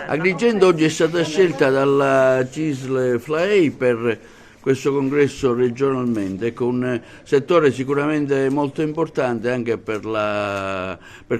Agrigento oggi è stata scelta dalla CISL FLAE per questo congresso regionalmente, con un settore sicuramente molto importante anche per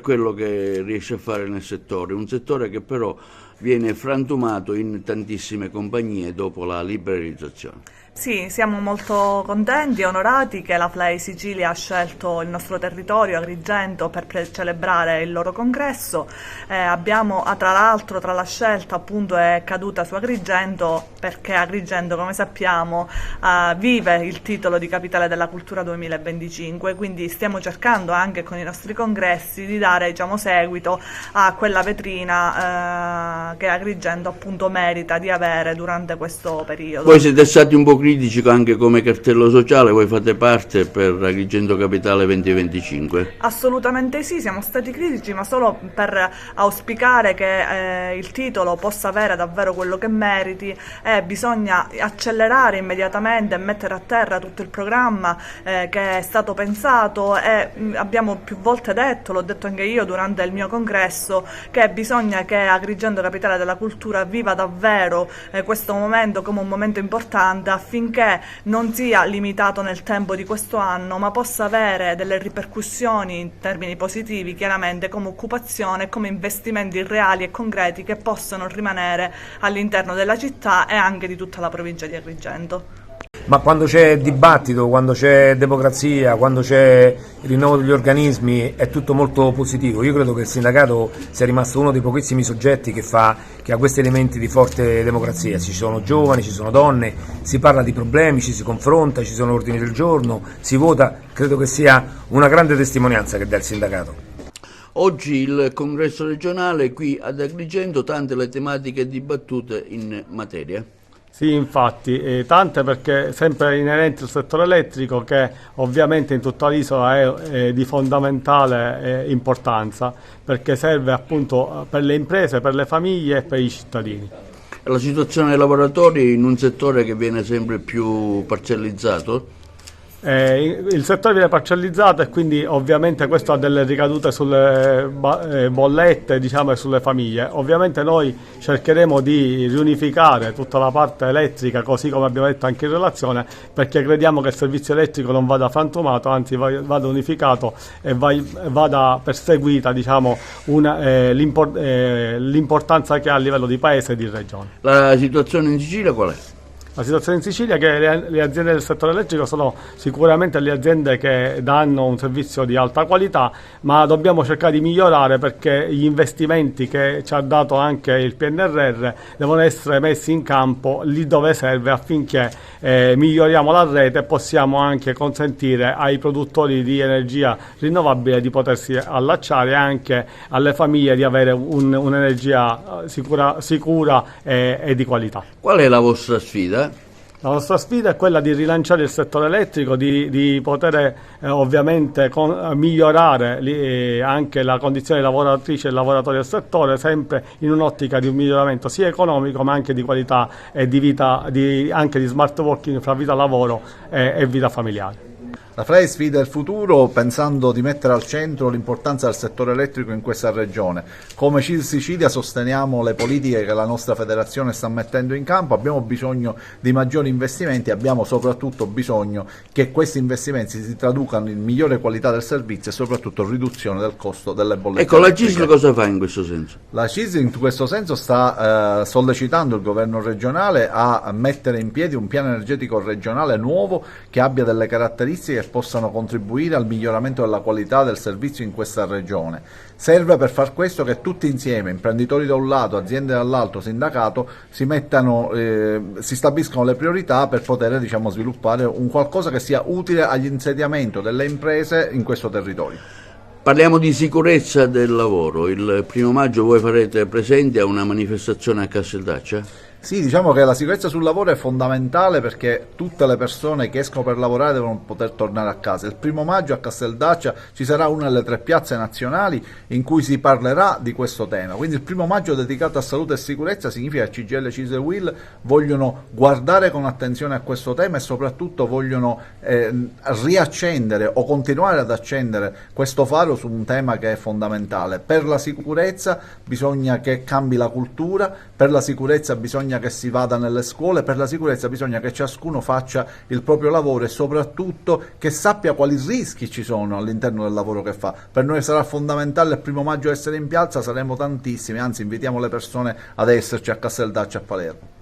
quello che riesce a fare nel settore, un settore che però viene frantumato in tantissime compagnie dopo la liberalizzazione. Sì, siamo molto contenti e onorati che la FLAE Sicilia ha scelto il nostro territorio, Agrigento, per celebrare il loro congresso. Abbiamo, tra l'altro, tra la scelta appunto è caduta su Agrigento perché Agrigento, come sappiamo, vive il titolo di Capitale della Cultura 2025, quindi stiamo cercando anche con i nostri congressi di dare, diciamo, seguito a quella vetrina che Agrigento appunto merita di avere durante questo periodo. Voi siete stati un po' critici anche come cartello sociale, voi fate parte per Agrigento Capitale 2025? Assolutamente sì, siamo stati critici, ma solo per auspicare che il titolo possa avere davvero quello che meriti, e bisogna accelerare immediatamente e mettere a terra tutto il programma che è stato pensato, e abbiamo più volte detto, l'ho detto anche io durante il mio congresso, che bisogna che Agrigento Capitale della Cultura viva davvero questo momento come un momento importante, affinché non sia limitato nel tempo di questo anno, ma possa avere delle ripercussioni in termini positivi, chiaramente, come occupazione e come investimenti reali e concreti che possano rimanere all'interno della città e anche di tutta la provincia di Agrigento. Ma quando c'è dibattito, quando c'è democrazia, quando c'è il rinnovo degli organismi, è tutto molto positivo. Io credo che il sindacato sia rimasto uno dei pochissimi soggetti che ha questi elementi di forte democrazia. Ci sono giovani, ci sono donne, si parla di problemi, ci si confronta, ci sono ordini del giorno, si vota. Credo che sia una grande testimonianza che dà il sindacato. Oggi il congresso regionale qui ad Agrigento, tante le tematiche dibattute in materia. Sì, infatti, tante, perché sempre inerente al settore elettrico, che ovviamente in tutta l'isola è di fondamentale importanza, perché serve appunto per le imprese, per le famiglie e per i cittadini. La situazione dei lavoratori in un settore che viene sempre più parcellizzato? Il settore viene parcellizzato e quindi ovviamente questo ha delle ricadute sulle bollette, diciamo, e sulle famiglie. Ovviamente noi cercheremo di riunificare tutta la parte elettrica, così come abbiamo detto anche in relazione, perché crediamo che il servizio elettrico non vada frantumato, anzi vada unificato e vada perseguita, diciamo, l'importanza che ha a livello di paese e di regione. La situazione in Sicilia qual è? La situazione in Sicilia è che le aziende del settore elettrico sono sicuramente le aziende che danno un servizio di alta qualità, ma dobbiamo cercare di migliorare, perché gli investimenti che ci ha dato anche il PNRR devono essere messi in campo lì dove serve, affinché miglioriamo la rete e possiamo anche consentire ai produttori di energia rinnovabile di potersi allacciare, e anche alle famiglie di avere un'energia sicura e di qualità. Qual è la vostra sfida? La nostra sfida è quella di rilanciare il settore elettrico, di poter ovviamente migliorare anche la condizione dei lavoratrici e lavoratori del settore, sempre in un'ottica di un miglioramento sia economico, ma anche di qualità e di vita, anche di smart working fra vita lavoro e vita familiare. La FLAE sfida il futuro pensando di mettere al centro l'importanza del settore elettrico in questa regione. Come CISL Sicilia sosteniamo le politiche che la nostra federazione sta mettendo in campo, abbiamo bisogno di maggiori investimenti, abbiamo soprattutto bisogno che questi investimenti si traducano in migliore qualità del servizio e soprattutto riduzione del costo delle bollette. Ecco, la CISL cosa fa in questo senso? La CISL in questo senso sta sollecitando il governo regionale a mettere in piedi un piano energetico regionale nuovo che abbia delle caratteristiche possano contribuire al miglioramento della qualità del servizio in questa regione. Serve per far questo che tutti insieme, imprenditori da un lato, aziende dall'altro, sindacato, si stabiliscano le priorità per poter, diciamo, sviluppare un qualcosa che sia utile all'insediamento delle imprese in questo territorio. Parliamo di sicurezza del lavoro. Il 1° maggio voi farete presente a una manifestazione a Casteldaccia? Sì, diciamo che la sicurezza sul lavoro è fondamentale perché tutte le persone che escono per lavorare devono poter tornare a casa. Il 1° maggio a Casteldaccia ci sarà una delle 3 piazze nazionali in cui si parlerà di questo tema. Quindi il 1° maggio dedicato a salute e sicurezza significa che CGIL, CISL e UIL vogliono guardare con attenzione a questo tema e soprattutto vogliono riaccendere o continuare ad accendere questo faro su un tema che è fondamentale. Per la sicurezza bisogna che cambi la cultura, per la sicurezza bisogna che si vada nelle scuole, per la sicurezza bisogna che ciascuno faccia il proprio lavoro e soprattutto che sappia quali rischi ci sono all'interno del lavoro che fa. Per noi sarà fondamentale il 1° maggio essere in piazza, saremo tantissimi, anzi invitiamo le persone ad esserci a Casteldaccia e a Palermo.